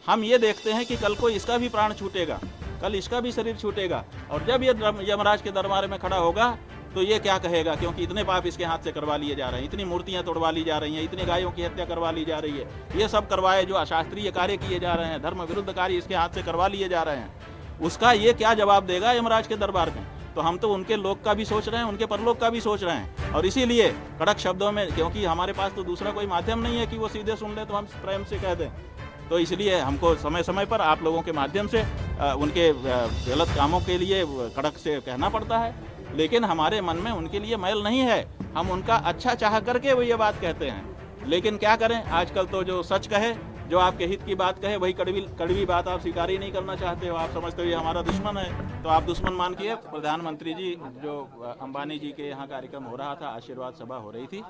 हम ये देखते हैं कि कल को इसका भी प्राण छूटेगा, कल इसका भी शरीर छूटेगा, और जब ये यमराज के दरबार में खड़ा होगा तो ये क्या कहेगा, क्योंकि इतने पाप इसके हाथ से करवा लिए जा रहे हैं, इतनी मूर्तियां तोड़वा ली जा रही हैं, इतनी गायों की हत्या करवा ली जा रही है, ये सब करवाए जो अशास्त्रीय कार्य किए जा रहे हैं, धर्म विरुद्ध कार्य इसके हाथ से करवा लिए जा रहे हैं, उसका ये क्या जवाब देगा यमराज के दरबार में। तो हम तो उनके लोक का भी सोच रहे हैं, उनके परलोक का भी सोच रहे हैं, और इसीलिए कड़क शब्दों में, क्योंकि हमारे पास तो दूसरा कोई माध्यम नहीं है कि वो सीधे सुन ले तो हम प्रेम से कह दें, तो इसलिए हमको समय समय पर आप लोगों के माध्यम से उनके गलत कामों के लिए कड़क से कहना पड़ता है, लेकिन हमारे मन में उनके लिए मैल नहीं है, हम उनका अच्छा चाह करके वो ये बात कहते हैं। लेकिन क्या करें, आजकल तो जो सच कहे, जो आपके हित की बात कहे, वही कड़वी बात आप स्वीकार ही नहीं करना चाहते हो, आप समझते हो ये हमारा दुश्मन है, तो आप दुश्मन मान के। प्रधानमंत्री जी जो अंबानी जी के यहाँ कार्यक्रम हो रहा था, आशीर्वाद सभा हो रही थी,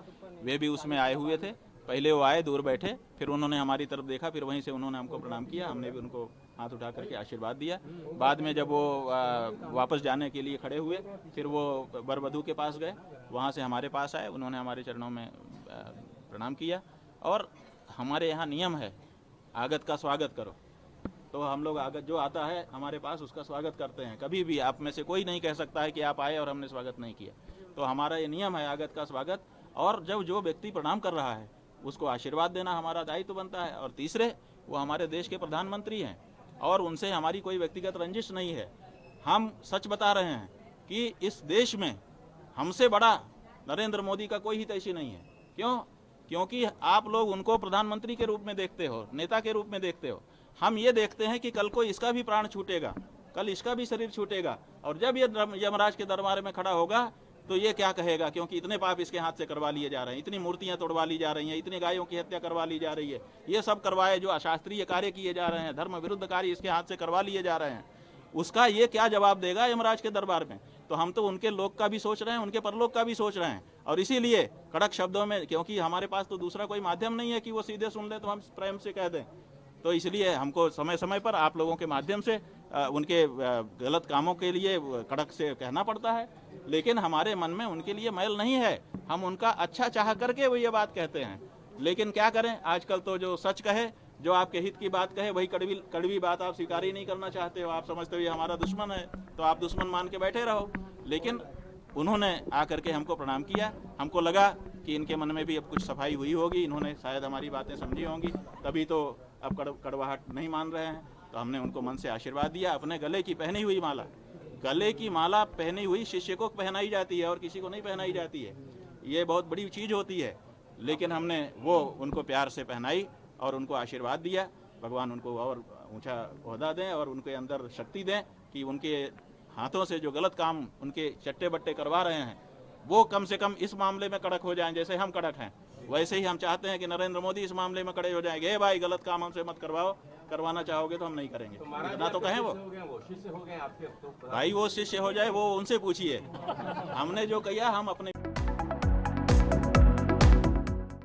वे भी उसमें आए हुए थे। पहले वो आए, दूर बैठे, फिर उन्होंने हमारी तरफ देखा, फिर वहीं से उन्होंने हमको प्रणाम किया, हमने भी उनको हाथ उठा करके आशीर्वाद दिया। बाद में जब वो वापस जाने के लिए खड़े हुए, फिर वो वर वधू के पास गए, वहाँ से हमारे पास आए, उन्होंने हमारे चरणों में प्रणाम किया। और हमारे यहाँ नियम है, आगत का स्वागत करो, तो हम लोग आगत जो आता है हमारे पास उसका स्वागत करते हैं। कभी भी आप में से कोई नहीं कह सकता है कि आप आए और हमने स्वागत नहीं किया, तो हमारा ये नियम है आगत का स्वागत। और जब जो व्यक्ति प्रणाम कर रहा है उसको आशीर्वाद देना हमारा दायित्व बनता है। और तीसरे, वो हमारे देश के प्रधानमंत्री हैं और उनसे हमारी कोई व्यक्तिगत रंजिश नहीं है। हम सच बता रहे हैं कि इस देश में हमसे बड़ा नरेंद्र मोदी का कोई हितैषी नहीं है। क्यों? क्योंकि आप लोग उनको प्रधानमंत्री के रूप में देखते हो, नेता के रूप में देखते हो। हम ये देखते हैं कि कल को इसका भी प्राण छूटेगा, कल इसका भी शरीर छूटेगा, और जब ये यमराज के दरबार में खड़ा होगा तो ये क्या कहेगा, क्योंकि इतने पाप इसके हाथ से करवा लिए जा रहे हैं, इतनी मूर्तियां तोड़वा ली जा रही हैं, इतनी गायों की हत्या करवा ली जा रही है, ये सब करवाए जो अशास्त्रीय कार्य किए जा रहे हैं, धर्म विरुद्ध कार्य इसके हाथ से करवा लिए जा रहे हैं, उसका ये क्या जवाब देगा यमराज के दरबार में। तो हम तो उनके लोक का भी सोच रहे हैं, उनके परलोक का भी सोच रहे हैं, और इसीलिए कड़क शब्दों में, क्योंकि हमारे पास तो दूसरा कोई माध्यम नहीं है कि वो सीधे सुन ले तो हम प्रेम से कह दें, तो इसलिए हमको समय समय पर आप लोगों के माध्यम से उनके गलत कामों के लिए कड़क से कहना पड़ता है, लेकिन हमारे मन में उनके लिए मैल नहीं है, हम उनका अच्छा चाह करके वो ये बात कहते हैं। लेकिन क्या करें, आजकल तो जो सच कहे, जो आपके हित की बात कहे, वही कड़वी बात आप स्वीकार ही नहीं करना चाहते हो, आप समझते हो ये हमारा दुश्मन है, तो आप दुश्मन मान के बैठे रहो। लेकिन उन्होंने आकर के हमको प्रणाम किया, हमको लगा कि इनके मन में भी अब कुछ सफाई हुई होगी, इन्होंने शायद हमारी बातें समझी होंगी, तभी तो अब कड़वाहट नहीं मान रहे हैं। तो हमने उनको मन से आशीर्वाद दिया। अपने गले की पहनी हुई माला, गले की माला पहनी हुई शिष्य को पहनाई जाती है और किसी को नहीं पहनाई जाती है, ये बहुत बड़ी चीज़ होती है, लेकिन हमने वो उनको प्यार से पहनाई और उनको आशीर्वाद दिया। भगवान उनको और ऊंचा ओहदा दें और उनके अंदर शक्ति दें कि उनके हाथों से जो गलत काम उनके चट्टे बट्टे करवा रहे हैं वो कम से कम इस मामले में कड़क हो जाएं। जैसे हम कड़क हैं वैसे ही हम चाहते हैं कि नरेंद्र मोदी इस मामले में कड़े हो जाएंगे। भाई गलत काम हमसे मत करवाओ, करवाना चाहोगे तो हम नहीं करेंगे, इतना तो कहें। वो शिष्य हो गए आपके, भाई वो शिष्य हो जाए वो उनसे पूछिए, हमने जो किया हम अपने